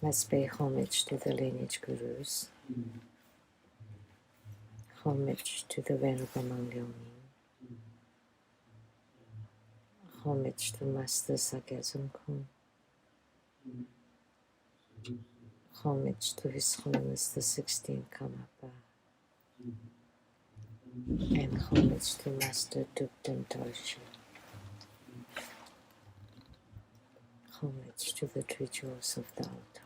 Let's pay homage to the lineage gurus, homage to the Venerable Mangyongyi, homage to Master Sakya Dzongkhung, homage to His Holiness the 16th Karmapa, and homage to Master Thupten Dorje. Homage to the three jewels of the altar.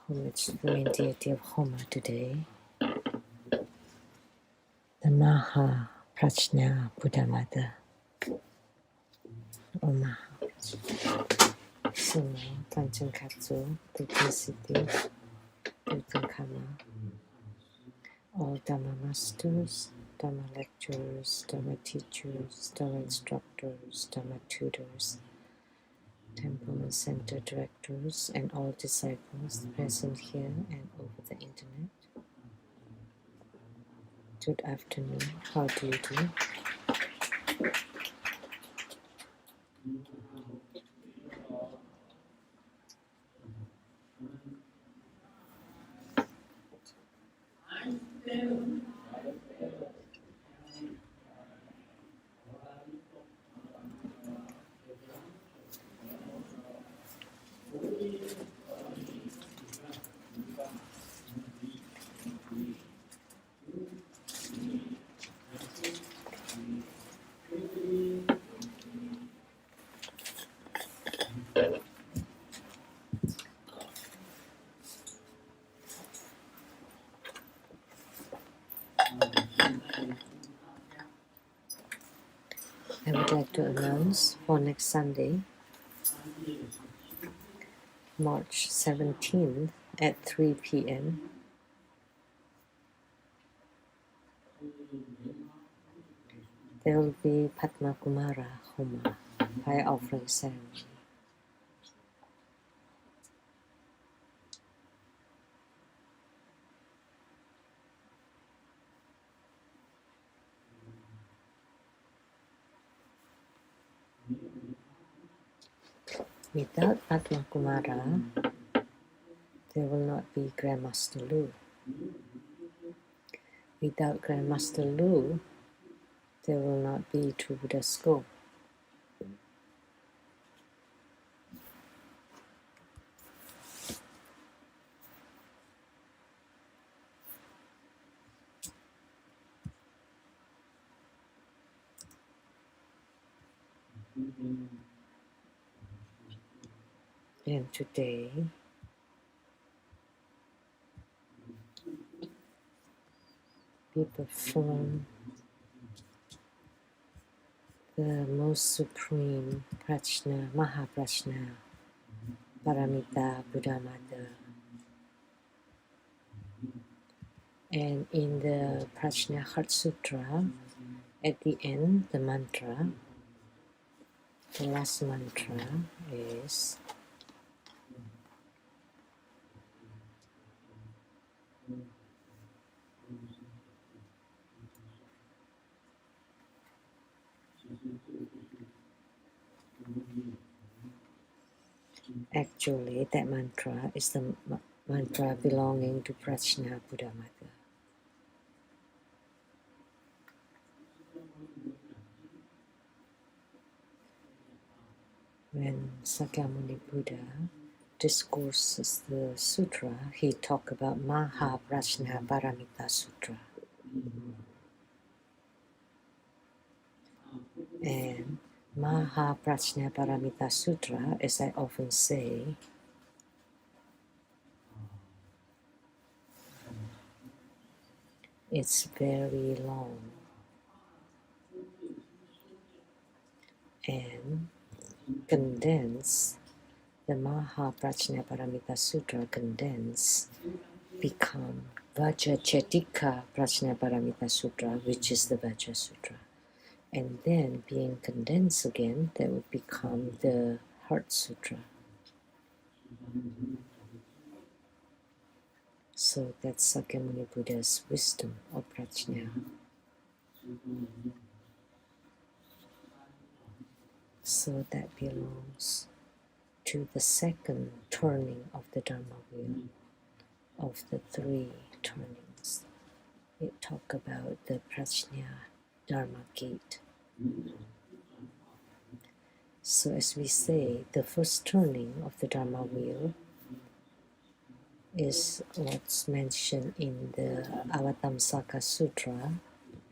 Homage to the main deity of Homa today, the Maha Prajna Buddha Mother, or Maha. So, Panchankatsu, Thupten Siddhi, Thupten Kama, all Dhamma masters, Dhamma lecturers, Dhamma teachers, Dhamma instructors, Dhamma tutors, temple and center directors, and all disciples present here and over the internet. Good afternoon. How do you do? I would like to announce for next Sunday, March 17th at 3 p.m. there will be Padma Kumara Homa, fire offering ceremony. Without Padma Kumara, there will not be Grandmaster Lu. Without Grandmaster Lu, there will not be True Buddha School. And today, we perform the most supreme Prajna, Maha Prajna, Paramita Buddha Mother. And in the Prajna Heart Sutra, at the end, the mantra, the last mantra is actually that mantra is the mantra belonging to Prajna Buddha Mother. When Sakyamuni Buddha discourses the sutra, he talks about Maha Prajna Paramita Sutra. And Maha Prajna Paramita Sutra, as I often say, it's very long. And condense the Maha Prajna Paramita Sutra become Vajrachatika Prajna Paramita Sutra, which is the Vajra Sutra. And then being condensed again, that would become the Heart Sutra. So that's Sakyamuni Buddha's wisdom of Prajna. So that belongs to the second turning of the Dharma wheel of the three turnings. It talks about the Prajna Dharma gate. So as we say, the first turning of the Dharma wheel is what's mentioned in the Avatamsaka Sutra,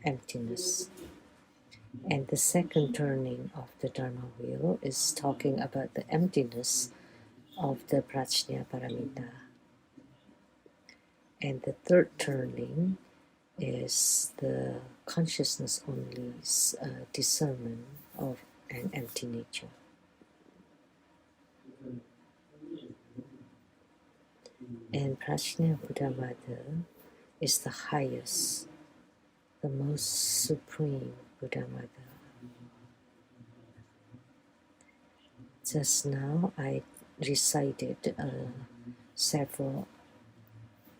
emptiness. And the second turning of the Dharma wheel is talking about the emptiness of the Prajna Paramita. And the third turning is the consciousness only discernment of an empty nature. And Prajna Buddhamata is the highest, the most supreme Buddhamata. Just now I recited several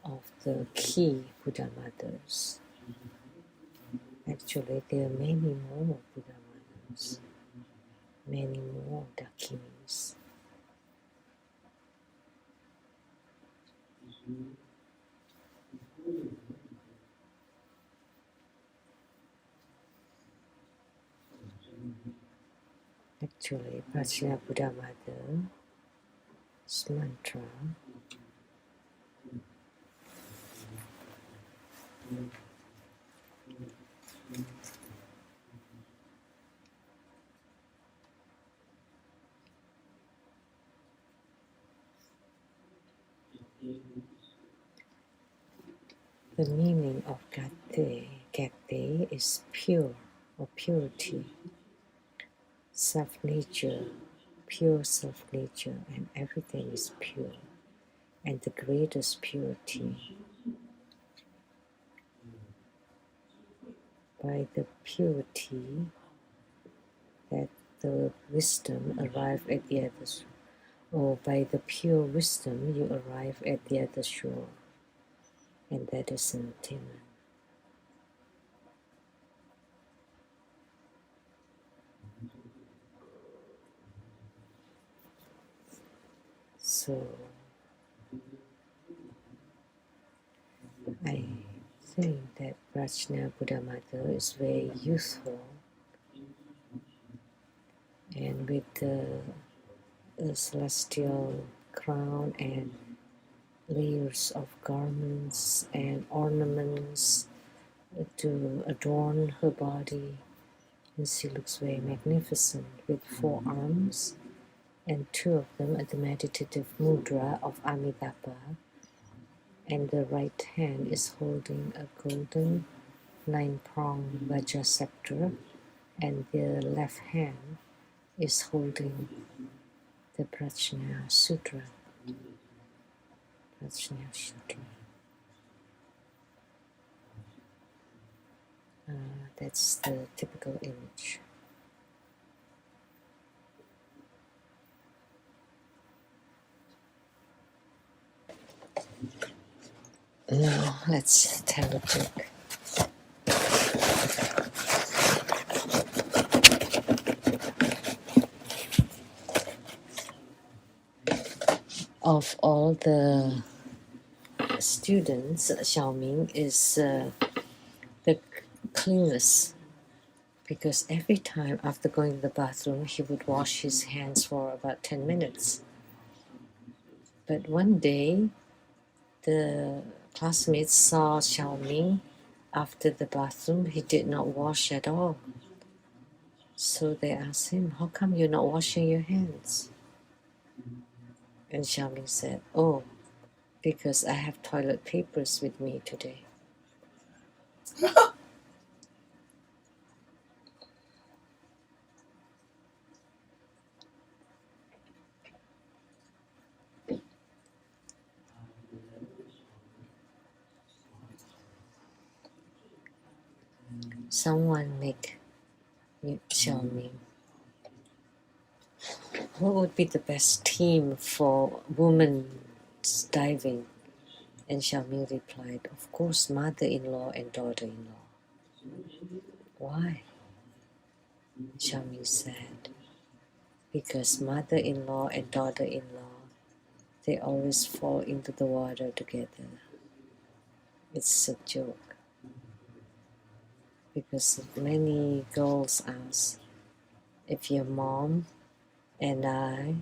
of the key Buddhamatas. Actually, there are many more Buddhamatas, many more Dakinis. Actually, Prajna Buddhamata's mantra the meaning of Gate is pure or purity, self-nature, pure self-nature, and everything is pure. And the greatest purity, by the purity that the wisdom arrive at the other shore, or by the pure wisdom you arrive at the other shore, and that is enlightenment. So I think that Prajna Buddhamata is very useful, and with the celestial crown and layers of garments and ornaments to adorn her body, and she looks very magnificent with 4 arms, and 2 of them are the meditative mudra of Amitabha, and the right hand is holding a golden 9-pronged Vajra scepter, and the left hand is holding the Prajna Sutra. Prajna Sutra. That's the typical image. Now let's have a look. Of all the students, Xiaoming is the cleanest, because every time after going to the bathroom, he would wash his hands for about 10 minutes. But one day, the classmates saw Xiaoming after the bathroom, he did not wash at all. So they asked him, how come you're not washing your hands? And Xiaoming said, oh, because I have toilet papers with me today. Someone make Xiaoming. What would be the best team for women's diving? And Xiaoming replied, of course, mother-in-law and daughter-in-law. Why? Xiaoming said, because mother-in-law and daughter-in-law, they always fall into the water together. It's a joke, because many girls ask, if your mom and I,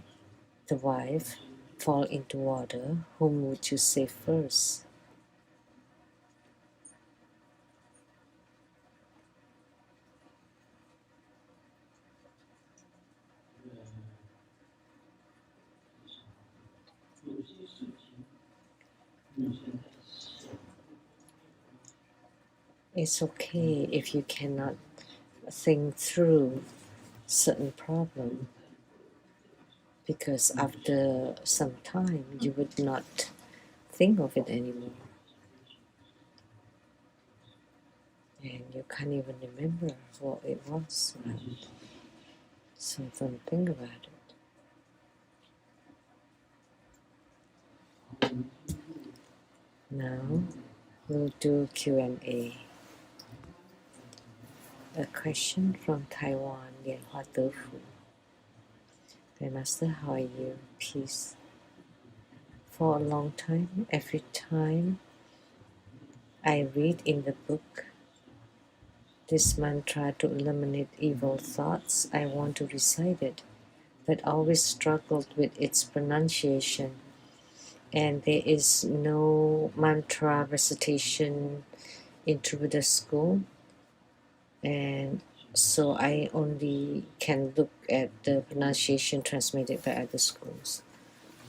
the wife, fall into water, whom would you save first? It's okay if you cannot think through certain problem, because after some time you would not think of it anymore, and you can't even remember what it was about. So don't think about it. Now we'll do Q&A. A question from Taiwan, Lian Hua Tofu. Hey Master, how are you? Peace. For a long time, every time I read in the book this mantra to eliminate evil thoughts, I want to recite it, but always struggled with its pronunciation. And there is no mantra recitation in Buddha school, and so I only can look at the pronunciation transmitted by other schools.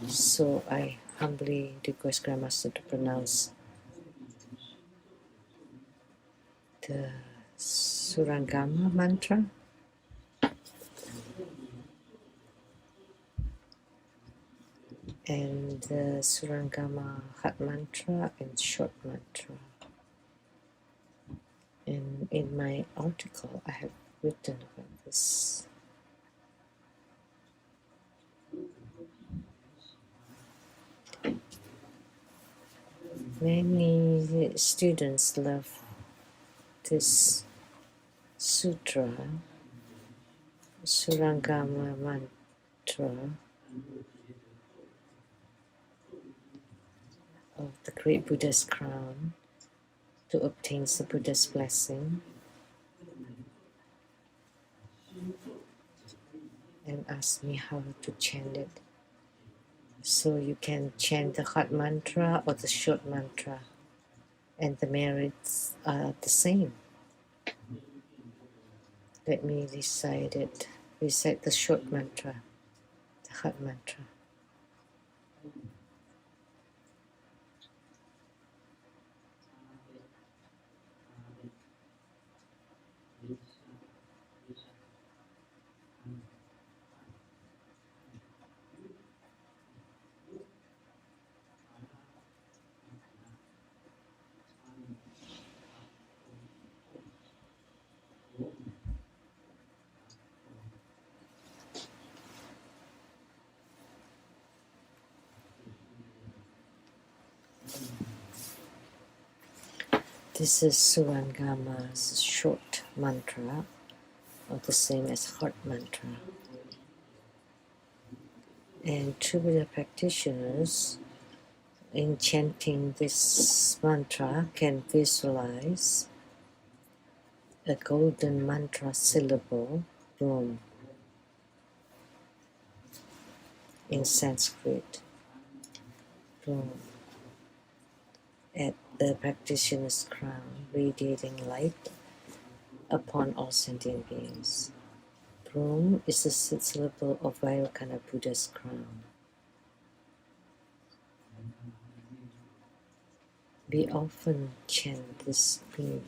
So I humbly request Grandmaster to pronounce the Surangama mantra and the Surangama Hat mantra and short mantra. And in my article, I have written about this. Many students love this sutra, Surangama mantra of the great Buddha's crown, to obtain the Buddha's blessing, and ask me how to chant it. So you can chant the hot mantra or the short mantra, and the merits are the same. Let me recite it. Recite the short mantra, the hot mantra. This is Surangama's short mantra, or the same as hot mantra. And true Buddha practitioners, in chanting this mantra, can visualize a golden mantra syllable, Brum, in Sanskrit, Brum, at the practitioner's crown, radiating light upon all sentient beings. Brum is the syllable of Vairocana Buddha's crown. We often chant this Brum.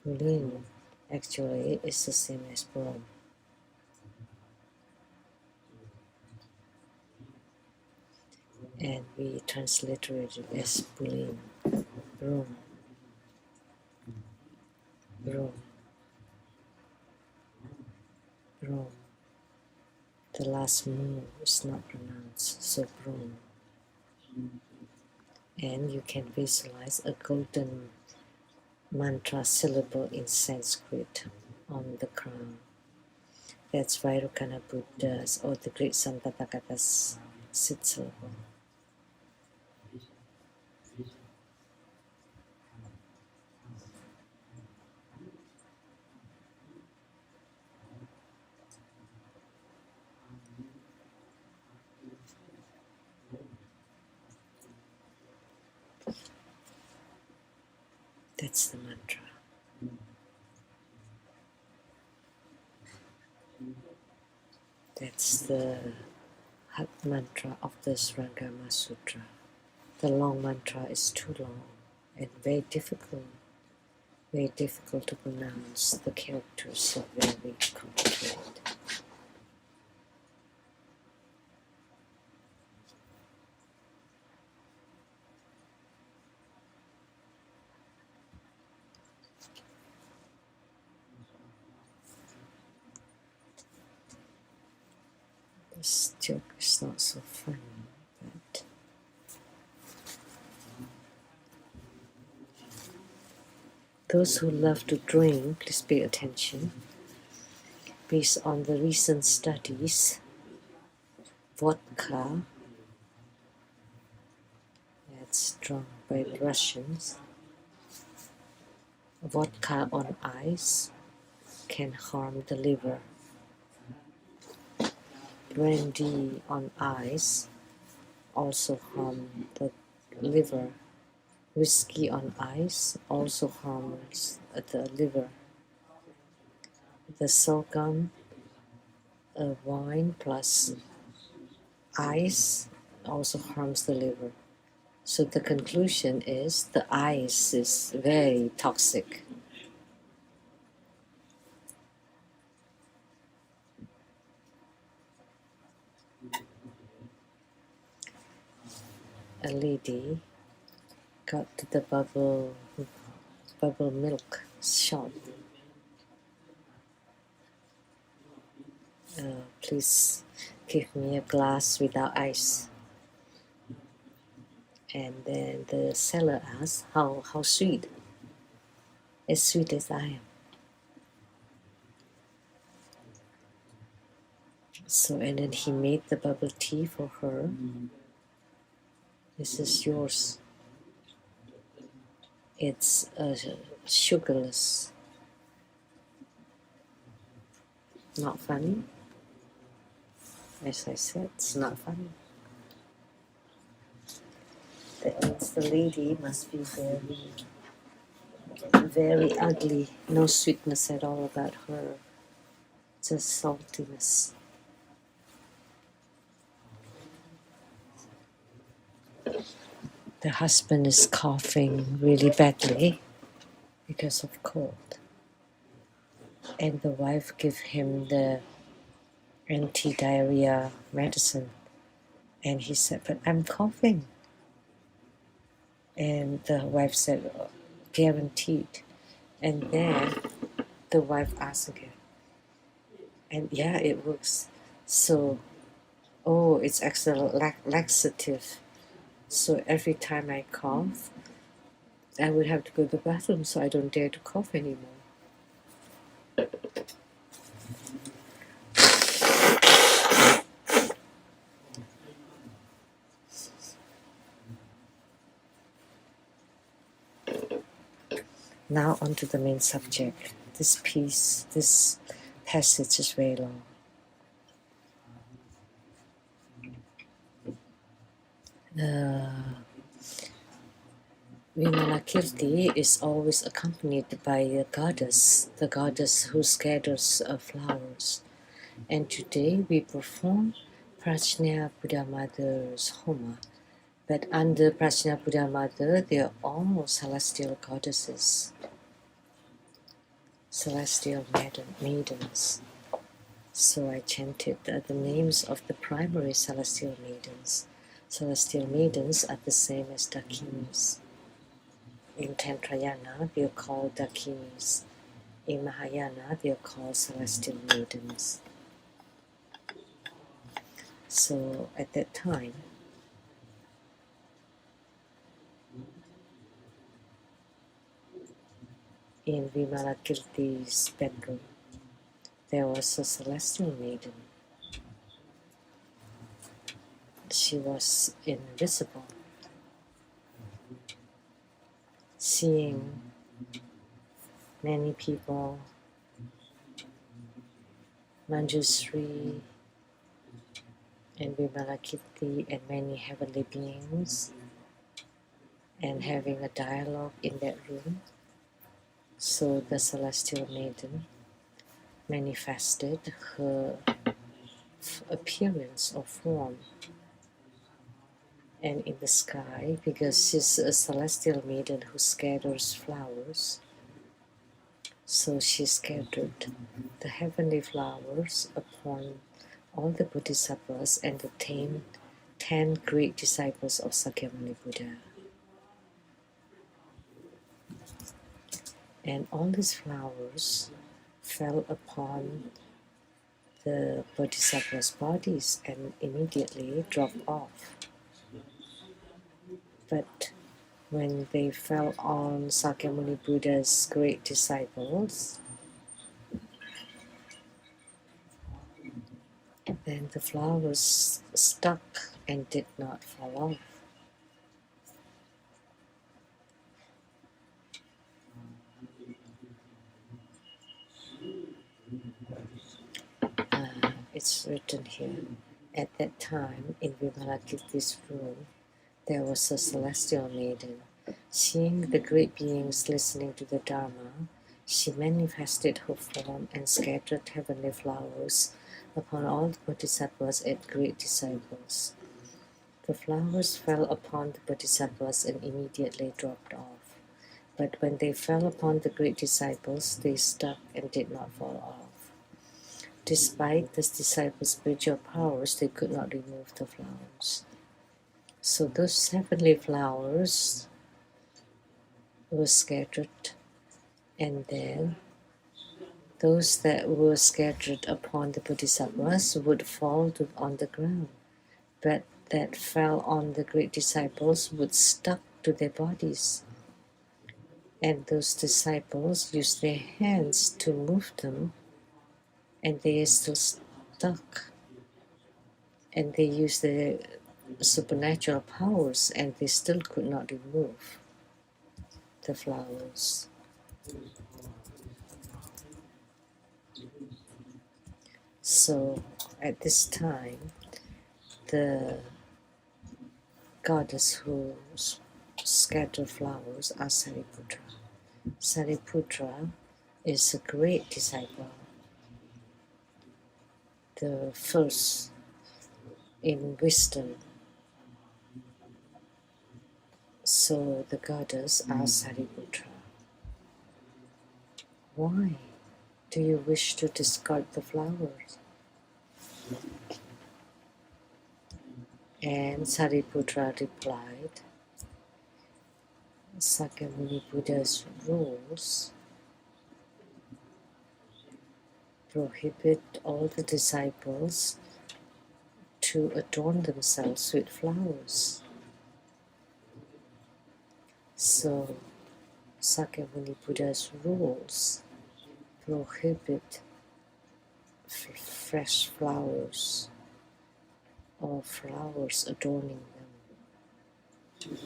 Bulin actually is the same as Brum. And we transliterate it as Bulin, Brum, Brum, Brum. The last mu is not pronounced, so Brum. And you can visualize a golden mantra syllable in Sanskrit on the crown. That's Vairukana Buddha's or the great Santathagata's sit syllable. That's the mantra. That's the hard mantra of the Srangama Sutra. The long mantra is too long and very difficult to pronounce. The characters are very complicated. This joke is not so funny, but those who love to drink, please pay attention. Based on the recent studies, vodka, that's drunk by the Russians, vodka on ice can harm the liver. Brandy on ice also harm the liver. Whiskey on ice also harms the liver. The sorghum wine plus ice also harms the liver. So the conclusion is the ice is very toxic. A lady got to the bubble milk shop. Please give me a glass without ice. And then the seller asked, how sweet? As sweet as I am. So, and then he made the bubble tea for her. This is yours. It's sugarless. Not funny? As I said, it's not funny. That means the lady must be very ugly. No sweetness at all about her. Just saltiness. The husband is coughing really badly because of cold. And the wife gave him the anti-diarrhea medicine. And he said, but I'm coughing. And the wife said, oh, guaranteed. And then the wife asked again. And yeah, it works. So, oh, it's actually laxative. So every time I cough, I would have to go to the bathroom, so I don't dare to cough anymore. Now on to the main subject. This passage is very long. Vimalakirti is always accompanied by a the goddess who scatters flowers. And today we perform Prajna Buddha Mother's Homa. But under Prajna Buddha Mother, they are all celestial goddesses, celestial maidens. So I chanted the names of the primary celestial maidens. Celestial maidens are the same as Dakinis. In Tantrayana, they are called Dakinis. In Mahayana, they are called celestial maidens. So at that time, in Vimalakirti's bedroom, there was a celestial maiden. She was invisible. Seeing many people, Manjusri and Vimalakirti and many heavenly beings, and having a dialogue in that room. So the celestial maiden manifested her appearance or form, and in the sky, because she's a celestial maiden who scatters flowers, so she scattered the heavenly flowers upon all the bodhisattvas and the 10 great disciples of Sakyamuni Buddha. And all these flowers fell upon the bodhisattvas' bodies and immediately dropped off. But when they fell on Sakyamuni Buddha's great disciples, then the flowers stuck and did not fall off. It's written here, at that time in Vimalakirti's room, there was a celestial maiden. Seeing the great beings listening to the Dharma, she manifested her form and scattered heavenly flowers upon all the bodhisattvas and great disciples. The flowers fell upon the bodhisattvas and immediately dropped off. But when they fell upon the great disciples, they stuck and did not fall off. Despite the disciples' spiritual powers, they could not remove the flowers. So those heavenly flowers were scattered, and then those that were scattered upon the bodhisattvas would fall on the ground, but that fell on the great disciples would stuck to their bodies. And those disciples used their hands to move them, and they are still stuck. And they used their supernatural powers, and they still could not remove the flowers. So at this time, the goddess who scattered flowers are Sariputra. Sariputra is a great disciple, the first in wisdom. So the goddess asked Sariputra, why do you wish to discard the flowers? And Sariputra replied, Sakyamuni Buddha's rules prohibit all the disciples to adorn themselves with flowers. So Sakyamuni Buddha's rules prohibit fresh flowers or flowers adorning them.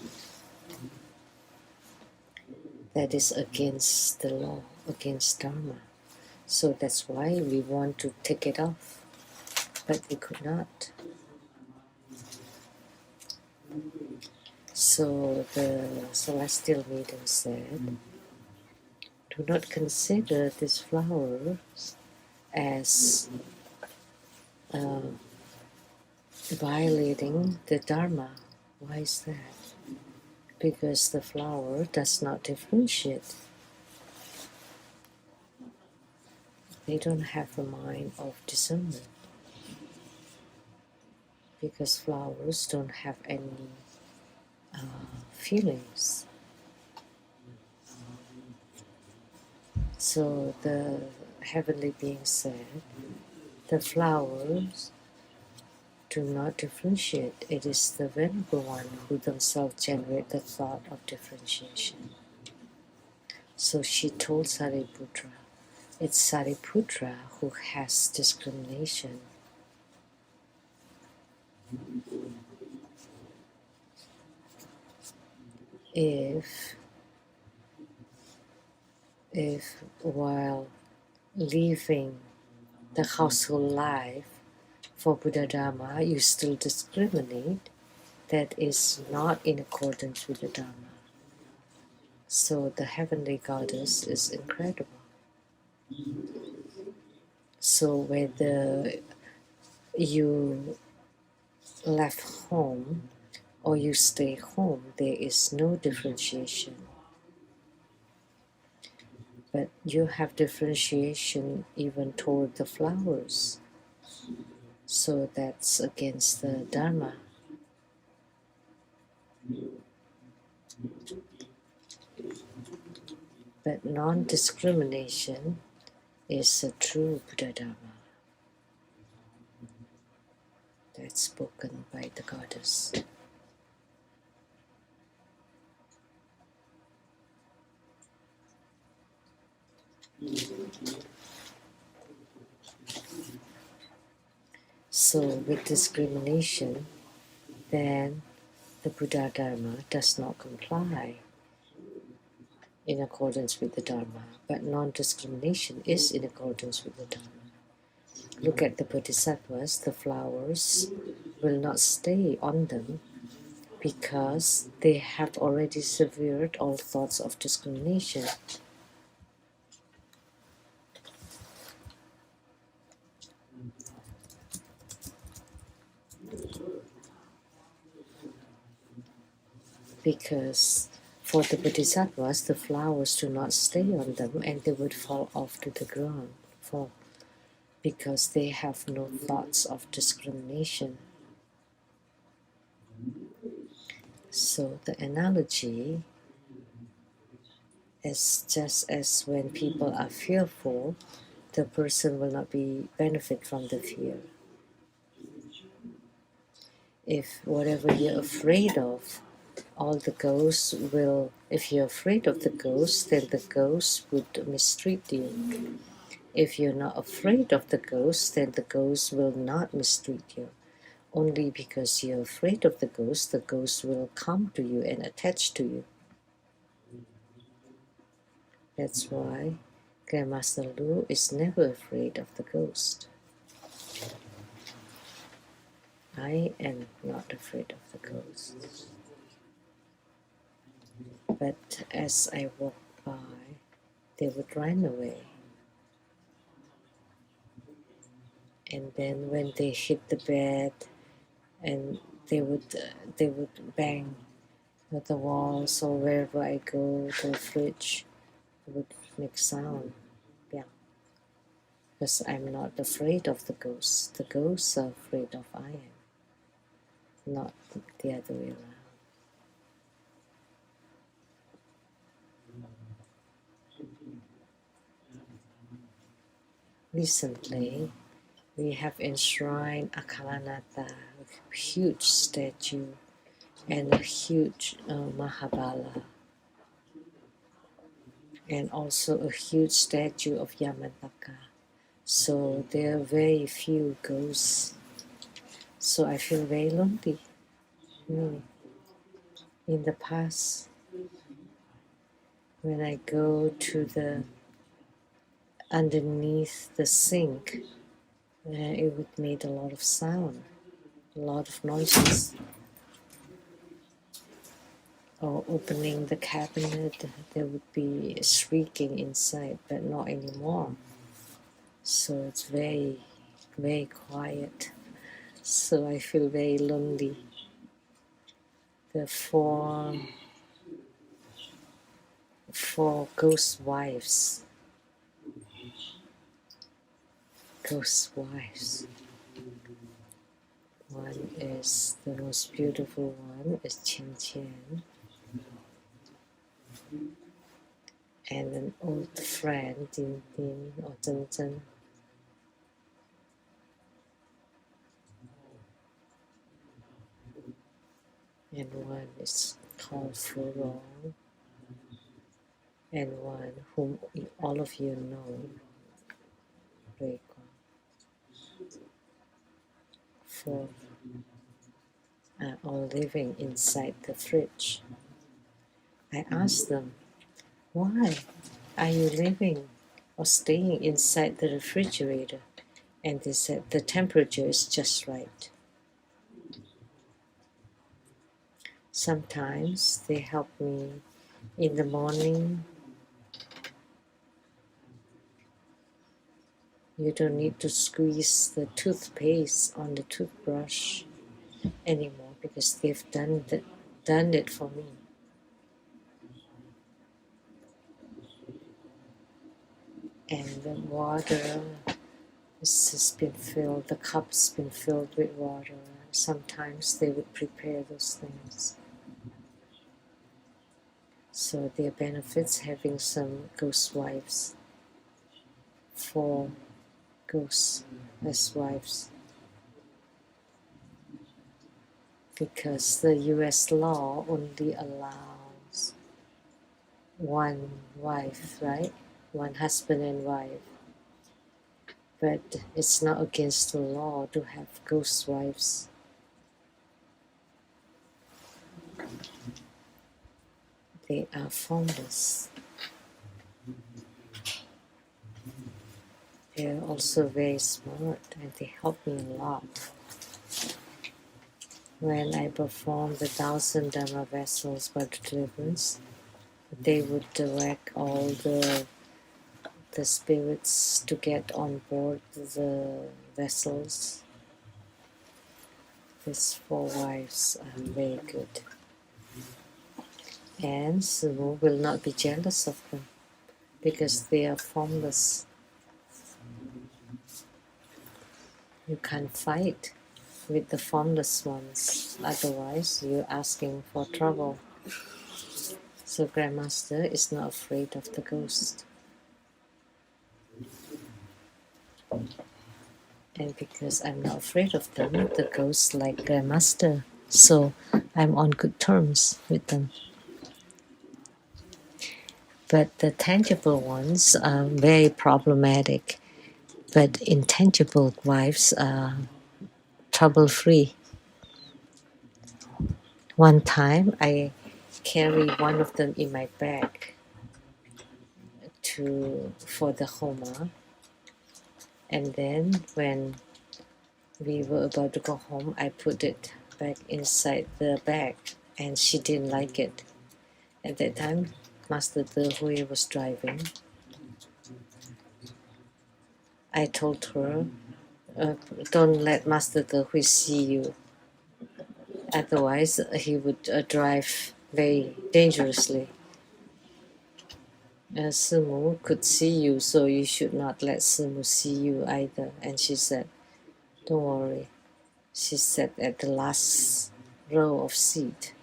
That is against the law, against Dharma. So that's why we want to take it off, but we could not. So the celestial maiden said, do not consider these flowers as violating the Dharma. Why is that? Because the flower does not differentiate. They don't have a mind of discernment. Because flowers don't have any feelings. So the heavenly being said, the flowers do not differentiate. It is the Venerable One who themselves generate the thought of differentiation. So she told Sariputra, It's Sariputra who has discrimination. If while living the household life for Buddha Dharma, you still discriminate, that is not in accordance with the Dharma. So the heavenly goddess is incredible. So whether you left home or you stay home, there is no differentiation. But you have differentiation even toward the flowers. So that's against the Dharma. But non-discrimination is a true Buddha Dharma that's spoken by the goddess. So with discrimination, then the Buddha Dharma does not comply in accordance with the Dharma, but non-discrimination is in accordance with the Dharma. Look at the Bodhisattvas, the flowers will not stay on them because they have already severed all thoughts of discrimination. Because for the Bodhisattvas, the flowers do not stay on them and they would fall off to the ground, because they have no thoughts of discrimination. So the analogy is just as when people are fearful, the person will not benefit from the fear. If whatever you're afraid of, all the ghosts will, if you're afraid of the ghost, then the ghost would mistreat you. If you're not afraid of the ghost, then the ghost will not mistreat you. Only because you're afraid of the ghost will come to you and attach to you. That's why Grandmaster Lu is never afraid of the ghost. I am not afraid of the ghost. But as I walk by, they would run away. And then when they hit the bed, and they would bang at the walls, or wherever I go, to the fridge, it would make sound. Yeah, because I'm not afraid of the ghosts. The ghosts are afraid of I am, not the other way around. Recently, we have enshrined Akalanata, a huge statue, and a huge Mahabala, and also a huge statue of Yamataka. So there are very few ghosts. So I feel very lonely. In the past, when I go to the underneath the sink, it would make a lot of sound, a lot of noises. Or opening the cabinet, there would be shrieking inside, but not anymore. So it's very, very quiet. So I feel very lonely. The four ghost wives. Ghost wives. One is the most beautiful one, is Qian Qian. And an old friend, Din Din or Zhen Zhen. And one is called Fu Rong. And one whom all of you know, Fourth, are all living inside the fridge. I asked them, why are you living or staying inside the refrigerator? And they said, the temperature is just right. Sometimes they help me in the morning. You don't need to squeeze the toothpaste on the toothbrush anymore because they've done it for me. And the water has been filled, the cup's been filled with water. Sometimes they would prepare those things. So there are benefits having some ghost wives, 4 ghosts as wives, because the US law only allows 1 wife, right? 1 husband and wife. But it's not against the law to have ghost wives. They are formless. They are also very smart and they help me a lot. When I perform the 1,000 Dharma vessels by deliverance, they would direct all the spirits to get on board the vessels. These 4 wives are very good. And Sumu will not be jealous of them because they are formless. You can't fight with the formless ones, otherwise you're asking for trouble. So Grandmaster is not afraid of the ghost. And because I'm not afraid of them, the ghosts like Grandmaster. So I'm on good terms with them. But the tangible ones are very problematic. But intangible wives are trouble-free. One time I carry one of them in my bag for the Homa. And then when we were about to go home, I put it back inside the bag and she didn't like it. At that time, Master De Hui was driving. I told her, don't let Master De Hui see you. Otherwise, he would drive very dangerously. Simu could see you, so you should not let Simu see you either. And she said, don't worry. She sat at the last row of seat.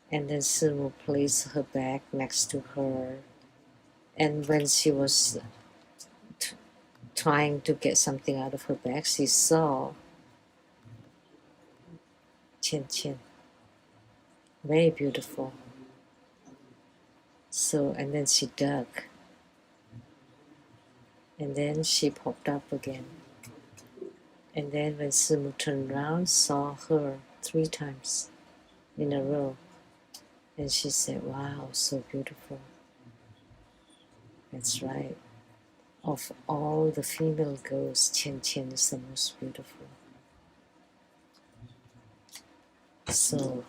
And then Simu placed her bag next to her. And when she was trying to get something out of her bag, she saw Qian Qian. Very beautiful. So, and then she dug. And then she popped up again. And then when Simu turned around, saw her 3 times in a row. And she said, wow, so beautiful. That's right. Of all the female ghosts, Qian Qian is the most beautiful. So,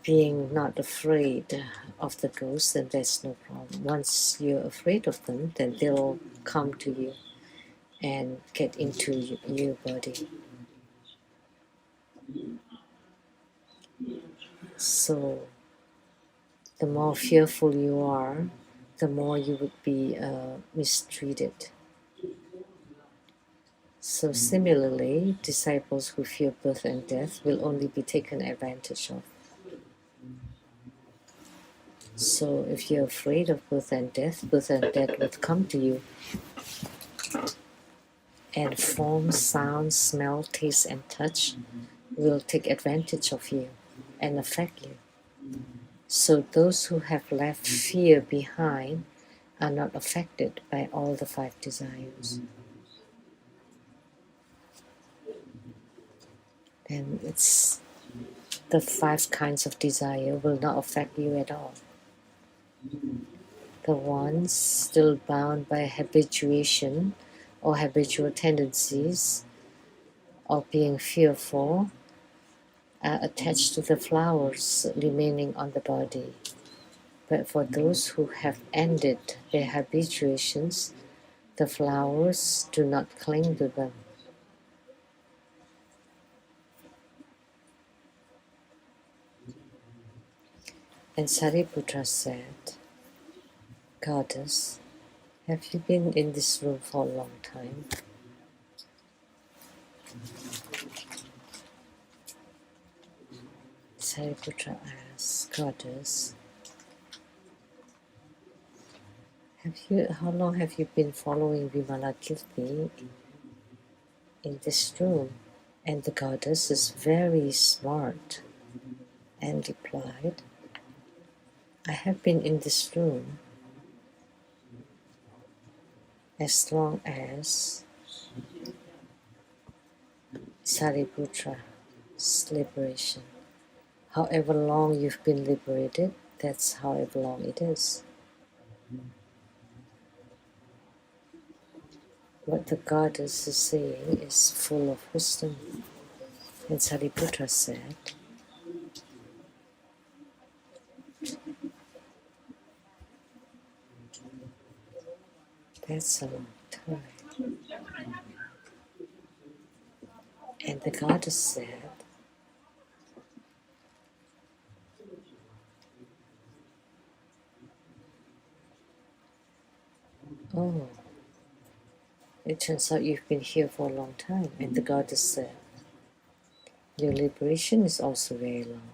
being not afraid of the ghosts, then there's no problem. Once you're afraid of them, then they'll come to you and get into your body. So, the more fearful you are, the more you would be mistreated. So similarly, disciples who fear birth and death will only be taken advantage of. So if you're afraid of birth and death would come to you. And form, sound, smell, taste, and touch will take advantage of you and affect you. So those who have left fear behind are not affected by all the 5 desires, then it's the 5 kinds of desire will not affect you at all. The ones still bound by habituation or habitual tendencies or being fearful are attached to the flowers remaining on the body. But for those who have ended their habituations, the flowers do not cling to them. And Sariputra said, Goddess, have you been in this room for a long time? Sariputra asked, Goddess, how long have you been following Vimalakirti in this room? And the goddess is very smart and replied, I have been in this room as long as Sariputra's liberation. However long you've been liberated, that's however long it is. What the goddess is saying is full of wisdom. And Sariputra said, that's a long time. And the goddess said, oh, it turns out you've been here for a long time. And the goddess said, your liberation is also very long.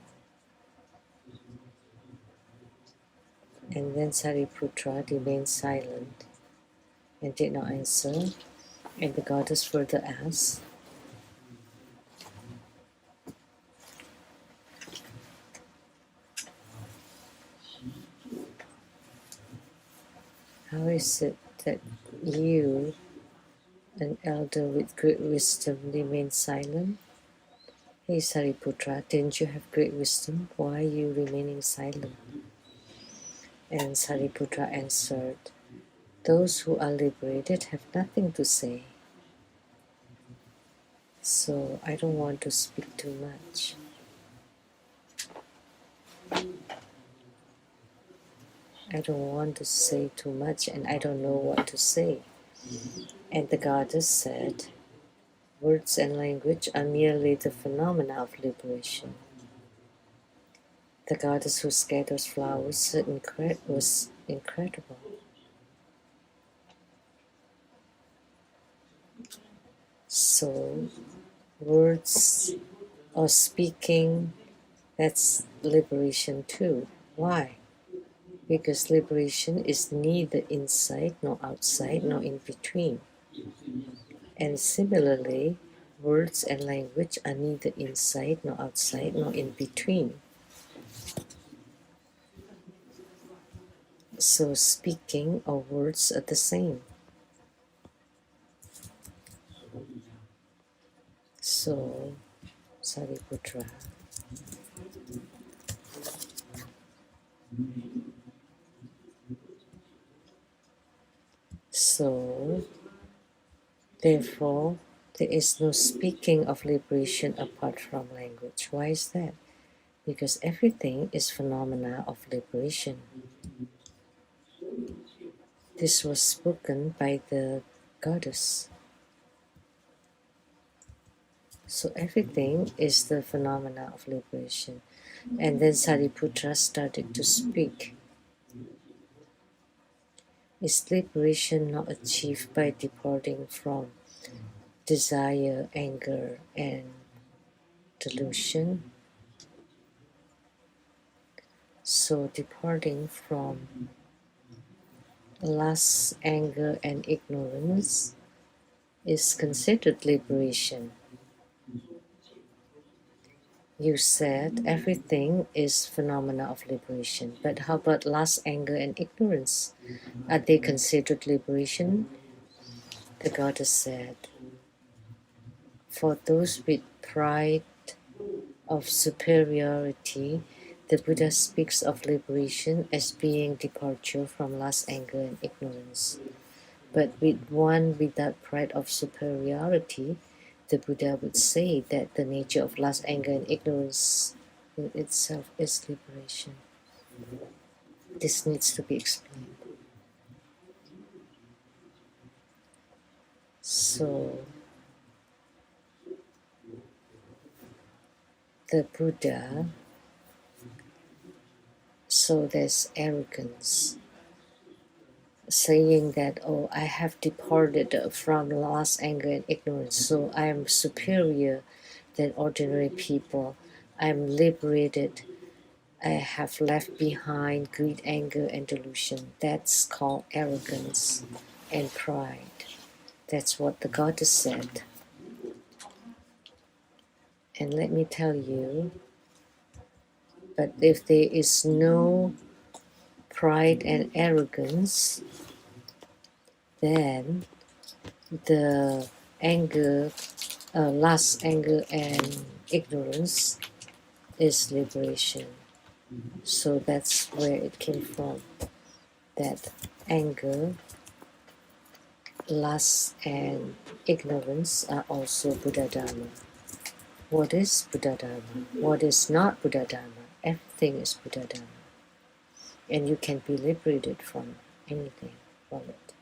And then Sariputra remained silent and did not answer. And the goddess further asked, how is it that you, an elder with great wisdom, remain silent? Hey Sariputra, didn't you have great wisdom? Why are you remaining silent? And Sariputra answered, those who are liberated have nothing to say. So I don't want to speak too much. I don't want to say too much and I don't know what to say. And the goddess said, words and language are merely the phenomena of liberation. The goddess who scatters flowers was incredible. So, words or speaking, that's liberation too. Why? Because liberation is neither inside nor outside nor in between. And similarly, words and language are neither inside nor outside nor in between. So speaking or words are the same. So, Sariputra, so therefore there is no speaking of liberation apart from language. Why is that? Because everything is phenomena of liberation. This was spoken by the goddess. So everything is the phenomena of liberation. And then Sariputra started to speak. Is liberation not achieved by departing from desire, anger, and delusion? So departing from lust, anger, and ignorance is considered liberation. You said everything is phenomena of liberation, but how about lust, anger, and ignorance? Are they considered liberation? The goddess said, for those with pride of superiority, the Buddha speaks of liberation as being departure from lust, anger, and ignorance. But with one without pride of superiority, the Buddha would say that the nature of lust, anger, and ignorance in itself is liberation. This needs to be explained. So, the Buddha, so there's arrogance, saying that, oh, I have departed from lust, anger, and ignorance, so I am superior than ordinary people. I am liberated. I have left behind greed, anger, and delusion. That's called arrogance and pride. That's what the goddess said. And let me tell you, but if there is no pride and arrogance, then the anger, lust, anger, and ignorance is liberation. So that's where it came from. That anger, lust, and ignorance are also Buddha Dharma. What is Buddha Dharma? What is not Buddha Dharma? Everything is Buddha Dharma. And you can be liberated from anything from it.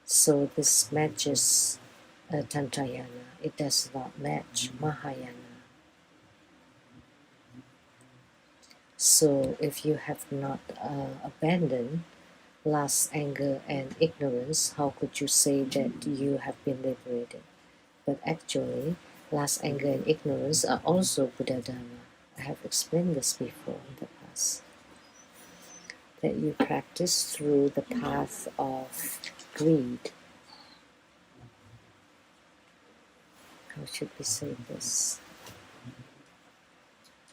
So this matches Tantrayana. It does not match Mahayana. So if you have not abandoned lust, anger, and ignorance, how could you say that you have been liberated? But actually, lust, anger, and ignorance are also Buddha Dharma. I have explained this before in the past. That you practice through the path of greed. How should we say this?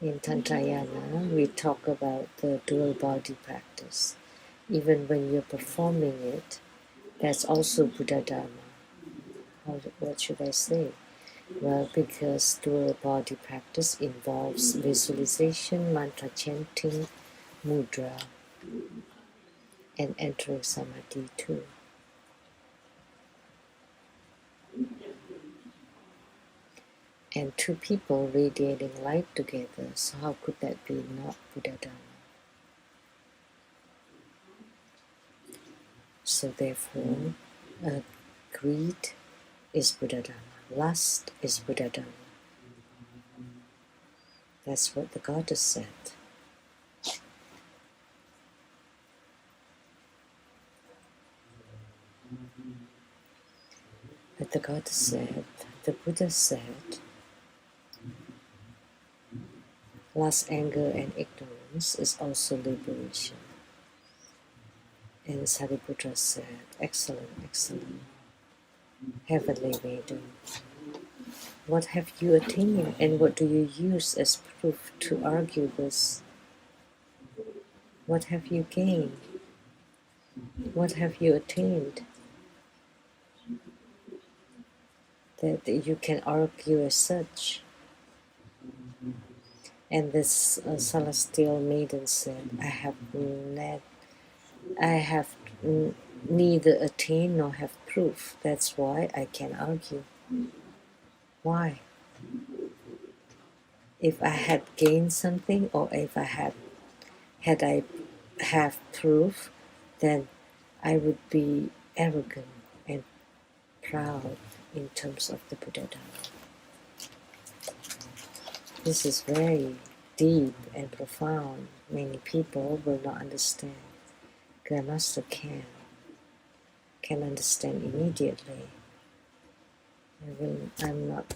In Tantrayana, we talk about the dual body practice. Even when you're performing it, that's also Buddha Dharma. What should I say? Well, because dual body practice involves visualization, mantra chanting, mudra, and entering samadhi too. And two people radiating light together, so how could that be not Buddha Dharma? So therefore, greed is Buddha Dharma, lust is Buddha Dharma. That's what the goddess said. But the goddess said, the Buddha said, lust, anger, and ignorance is also liberation. And Sariputra said, excellent, excellent, heavenly maiden. What have you attained, and what do you use as proof to argue this? What have you gained? What have you attained that you can argue as such? And this celestial maiden said, I have neither attained nor have proof. That's why I can argue. Why? If I had gained something, or if I had have proof, then I would be arrogant and proud in terms of the Buddha Dharma. This is very deep and profound. Many people will not understand. Grandmaster can understand immediately. I'm not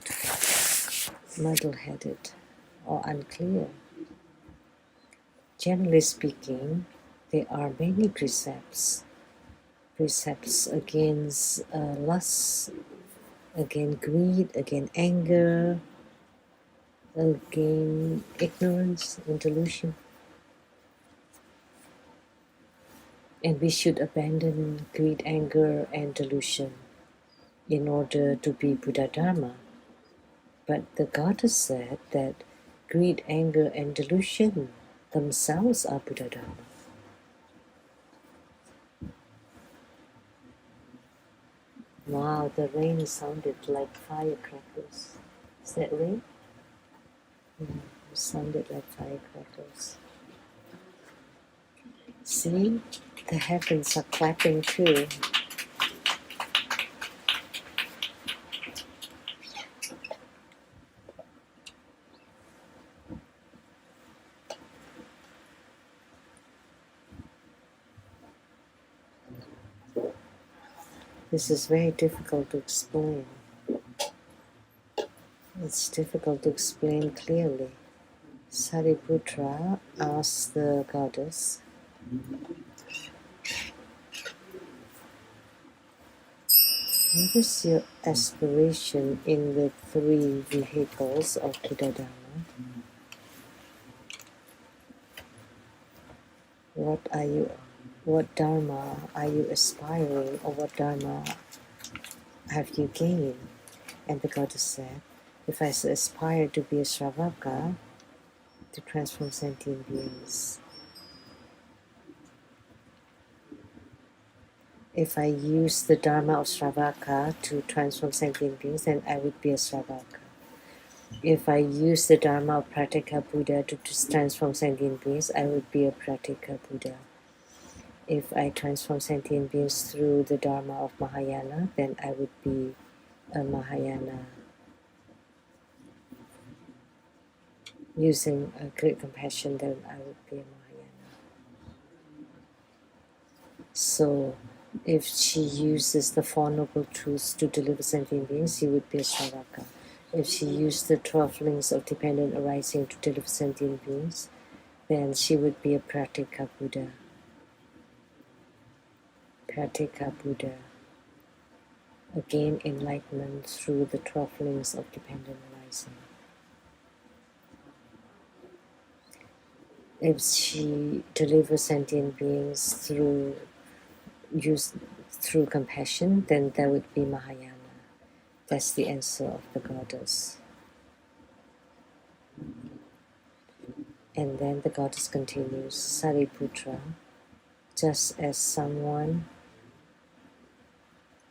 muddle-headed or unclear. Generally speaking, there are many precepts against lust, against greed, against anger, again ignorance and delusion. And we should abandon greed, anger, and delusion in order to be Buddha Dharma. But the goddess said that greed, anger, and delusion themselves are Buddha Dharma. Wow, the rain sounded like firecrackers. Is that rain? It sounded like firecrackers. See, the heavens are clapping too. This is very difficult to explain. It's difficult to explain clearly. Sariputra asked the goddess, what is your aspiration in the three vehicles of Buddha Dharma? What Dharma are you aspiring, or what Dharma have you gained? And the goddess said, if I aspire to be a Shravaka, to transform sentient beings, if I use the Dharma of Shravaka to transform sentient beings, then I would be a Shravaka. If I use the Dharma of Pratika Buddha to transform sentient beings, I would be a Pratika Buddha. If I transform sentient beings through the Dharma of Mahayana, then I would be a Mahayana. Using a great compassion, then I would be a Mahayana. So, if she uses the Four Noble Truths to deliver sentient beings, she would be a Shravaka. If she used the 12 links of dependent arising to deliver sentient beings, then she would be a Pratika Buddha. Pratika Buddha. Again, enlightenment through the 12 links of dependent arising. If she delivers sentient beings through compassion, then that would be Mahayana. That's the answer of the goddess. And then the goddess continues, Sariputra, just as someone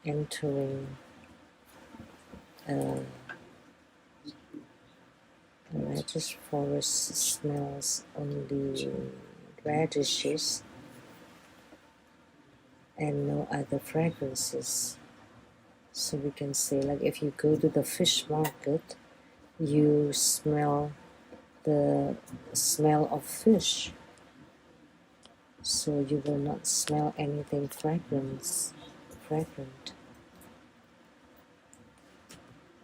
entering a radish forest smells only radishes and no other fragrances. So we can say, like, if you go to the fish market, you smell the smell of fish. So you will not smell anything fragrant.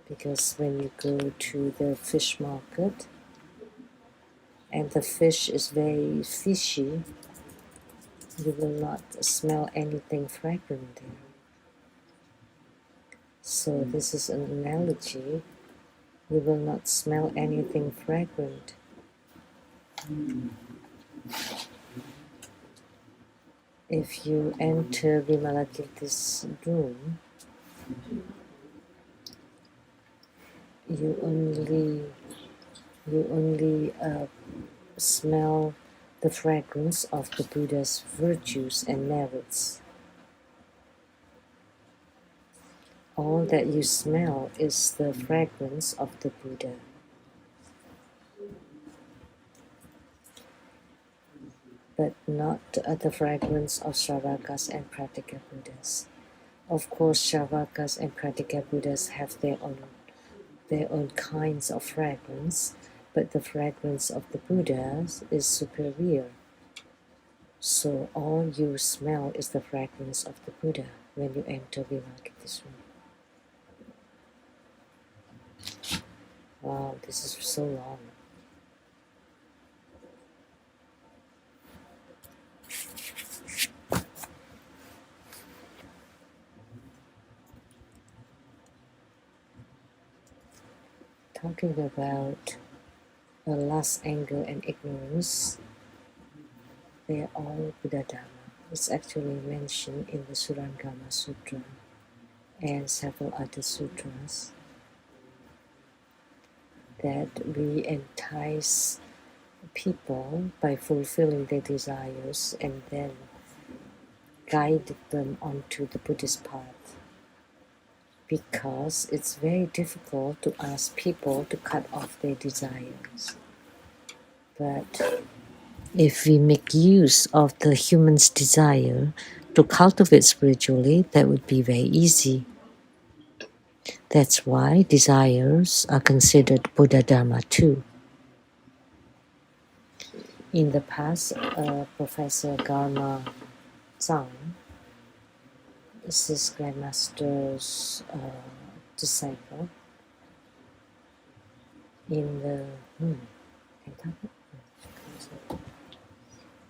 Because when you go to the fish market and the fish is very fishy, you will not smell anything fragrant there. So this is an analogy. You will not smell anything fragrant. If you enter Vimalakirti's room, you only smell the fragrance of the Buddha's virtues and merits. All that you smell is the fragrance of the Buddha. But not the fragrance of Shravakas and Pratika Buddhas. Of course, Shravakas and Pratika Buddhas have their own kinds of fragrance, but the fragrance of the Buddhas is superior. So all you smell is the fragrance of the Buddha when you enter Vimalakirti's room. Wow, this is so long. Talking about lust, anger, and ignorance, they are all Buddha Dharma. It's actually mentioned in the Surangama Sutra and several other sutras that we entice people by fulfilling their desires and then guide them onto the Buddhist path, because it's very difficult to ask people to cut off their desires. But if we make use of the human's desire to cultivate spiritually, that would be very easy. That's why desires are considered Buddha Dharma too. In the past, Professor Garma Zhang is his grandmaster's disciple. In the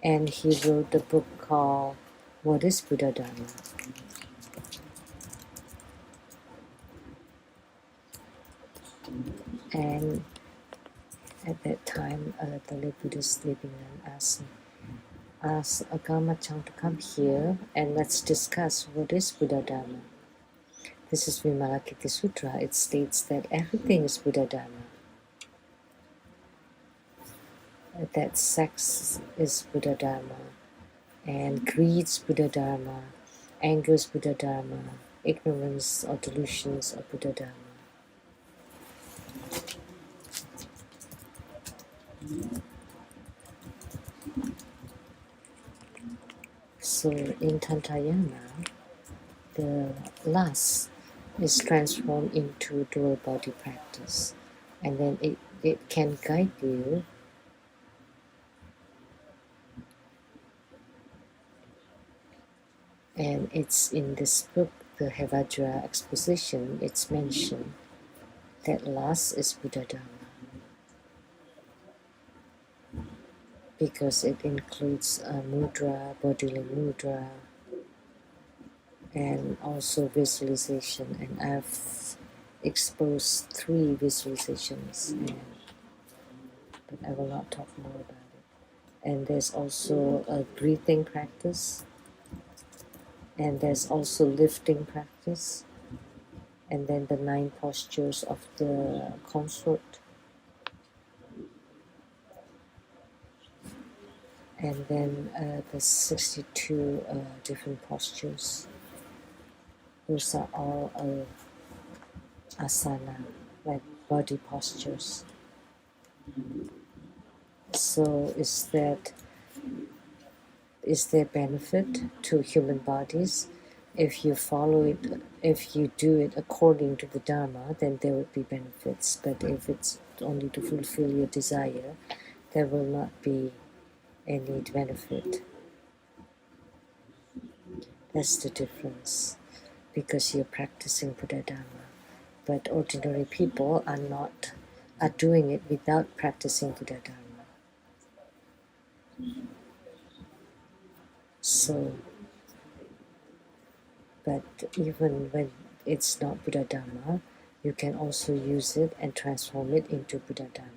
and he wrote a book called What is Buddha Dharma? And at that time, the late Buddhist living nun asked Agama Chang to come here and let's discuss what is Buddha Dharma. This is Vimalakirti Sutra. It states that everything is Buddha Dharma. That sex is Buddha Dharma, and greed's Buddha Dharma, anger's Buddha Dharma, ignorance or delusions are Buddha Dharma. So in Tantrayana, the lust is transformed into dual body practice, and then it can guide you and it's in this book, the Hevajra exposition, it's mentioned that lust is Buddha Dharma because it includes mudra, bodily mudra, and also visualization. And I've exposed 3 visualizations, but I will not talk more about it. And there's also a breathing practice, and there's also lifting practice, and then the 9 postures of the consort, and then the 62 different postures. Those are all asana, like body postures. So is there benefit to human bodies? If you follow it, if you do it according to the Dharma, then there would be benefits. But if it's only to fulfill your desire, there will not be any benefit. That's the difference, because you're practicing Buddha Dharma. But ordinary people are doing it without practicing Buddha Dharma. So, but even when it's not Buddha Dharma, you can also use it and transform it into Buddha Dharma.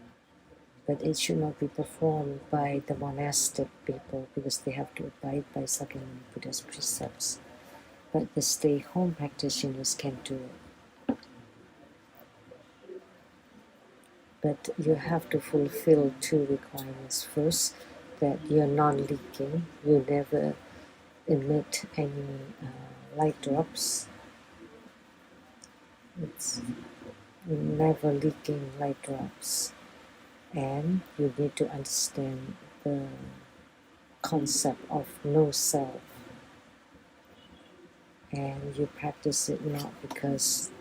But it should not be performed by the monastic people because they have to abide by Sakyamuni Buddha's precepts. But the stay-home practitioners can do it. But you have to fulfill 2 requirements. First, that you're non-leaking, you never emit any light drops. It's never leaking light drops. And you need to understand the concept of no self. And you practice it not because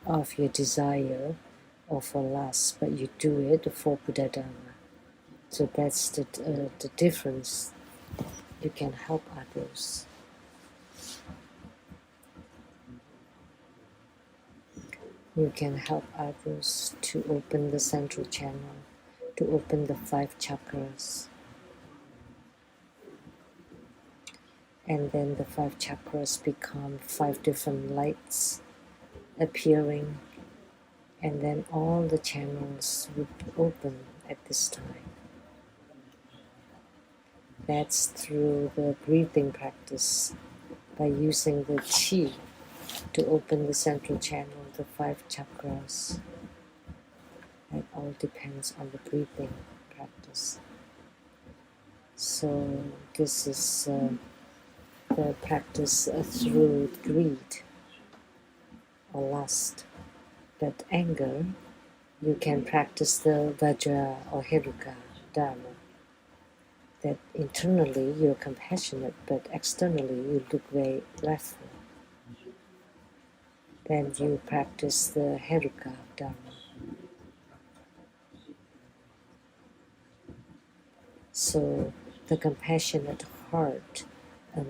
of your desire or for lust, but you do it for Buddha Dharma. So that's the difference. You can help others. You can help others to open the central channel, to open the 5 chakras. And then the 5 chakras become 5 different lights appearing and then all the channels would open at this time. That's through the breathing practice, by using the chi to open the central channel, the 5 chakras. It all depends on the breathing practice. So this is the practice through greed or lust. But anger, you can practice the Vajra or Heruka Dharma. That internally you're compassionate, but externally you look very wrathful. Then you practice the Heruka Dharma. So the compassionate heart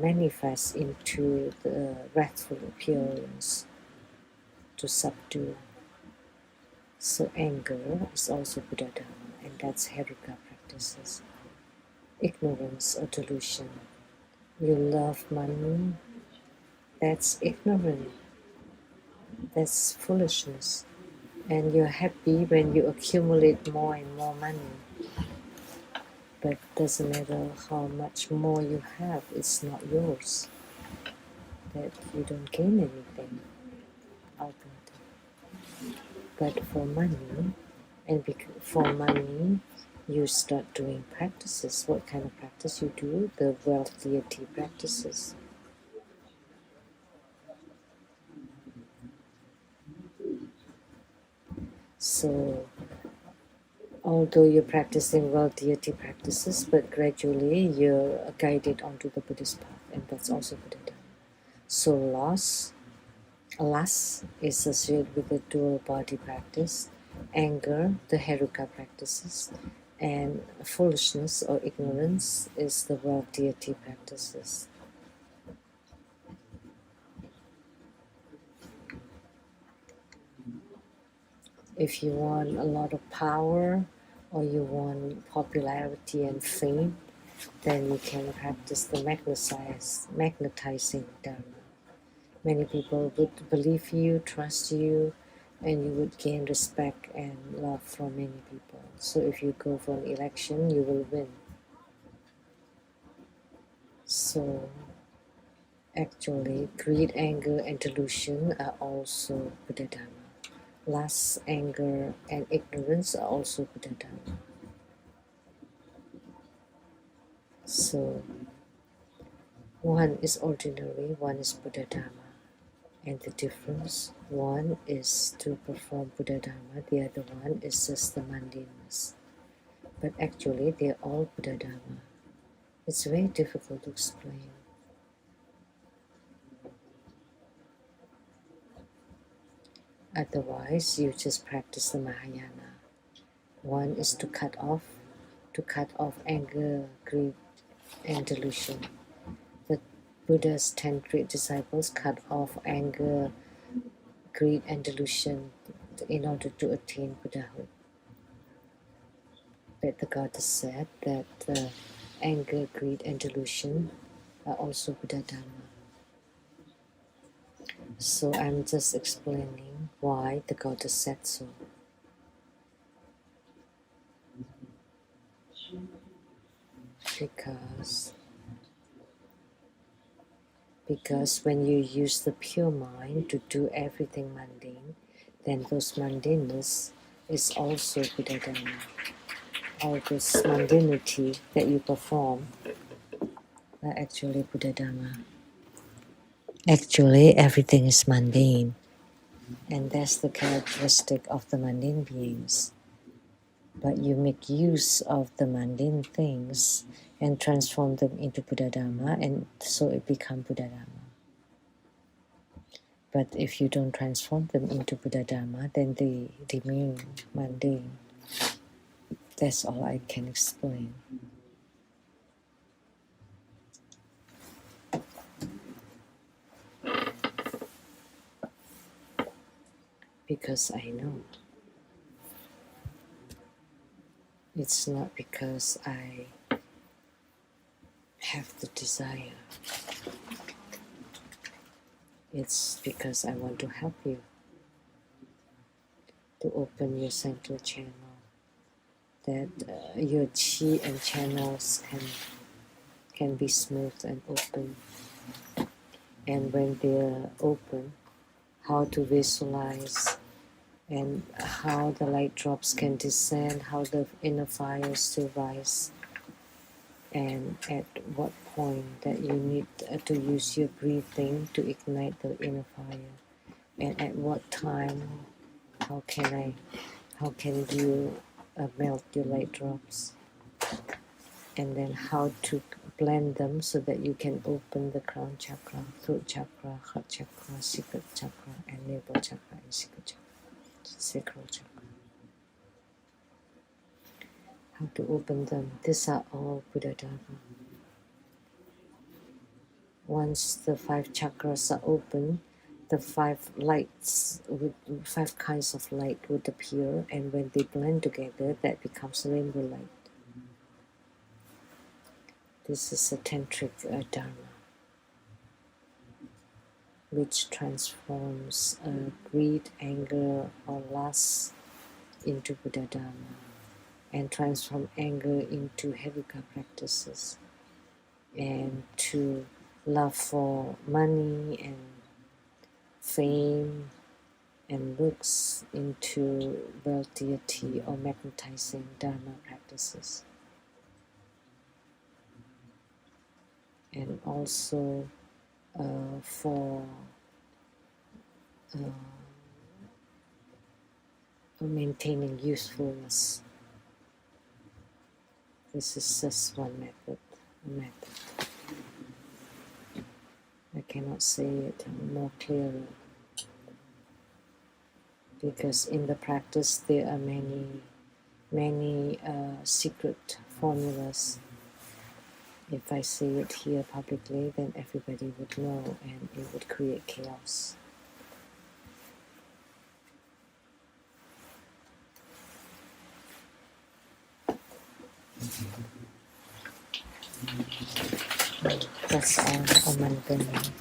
manifests into the wrathful appearance to subdue. So anger is also Buddha Dharma, and that's Heruka practices. Ignorance or delusion. You love money, that's ignorant, that's foolishness. And you're happy when you accumulate more and more money. But doesn't matter how much more you have, it's not yours. That you don't gain anything out of it. But for money, and for money, you start doing practices. What kind of practice you do? The wealth deity practices. So, although you're practicing wealth deity practices, but gradually you're guided onto the Buddhist path, and that's also Buddha Dharma. So lust is associated with the dual body practice, anger, the Heruka practices, and foolishness or ignorance is the wealth deity practices. If you want a lot of power or you want popularity and fame, then you can practice the magnetizing Dharma. Many people would believe you, trust you, and you would gain respect and love from many people. So if you go for an election, you will win. So actually, greed, anger, and delusion are also Buddha Dharma. Lust, anger, and ignorance are also Buddha Dharma. So one is ordinary, one is Buddha Dharma. And the difference, one is to perform Buddha Dharma, the other one is just the mundaneness. But actually, they're all Buddha Dharma. It's very difficult to explain. Otherwise, you just practice the Mahayana. One is to cut off anger, greed, and delusion. The Buddha's 10 great disciples cut off anger, greed, and delusion in order to attain Buddhahood. But the goddess said that anger, greed, and delusion are also Buddha Dharma. So I'm just explaining why the goddess said so. Because when you use the pure mind to do everything mundane, then those mundaneness is also Buddha Dharma. All this mundanity that you perform are actually Buddha Dharma. Actually, everything is mundane, and that's the characteristic of the mundane beings. But you make use of the mundane things and transform them into Buddha Dharma, and so it becomes Buddha Dharma. But if you don't transform them into Buddha Dharma, then they remain mundane. That's all I can explain. Because I know. It's not because I have the desire. It's because I want to help you. to open your central channel, that your chi and channels can be smooth and open. And when they're open, how to visualize and how the light drops can descend, how the inner fires to rise, and at what point that you need to use your breathing to ignite the inner fire, and at what time how can you melt your light drops, and then how to blend them so that you can open the crown chakra, throat chakra, heart chakra, secret chakra, and navel chakra, and sacral chakra. How to open them. These are all Buddha Dharma. Once the 5 chakras are open, the 5 lights, with 5 kinds of light would appear, and when they blend together, that becomes rainbow light. This is a tantric Dharma, which transforms greed, anger, or lust into Buddha Dharma, and transform anger into Heruka practices, and to love for money and fame and looks into wealthiety or magnetizing Dharma practices. And also for maintaining usefulness. This is just one method. I cannot say it more clearly, because in the practice there are many secret formulas. If I say it here publicly, then everybody would know, and it would create chaos. That's all. Om Mani Padme.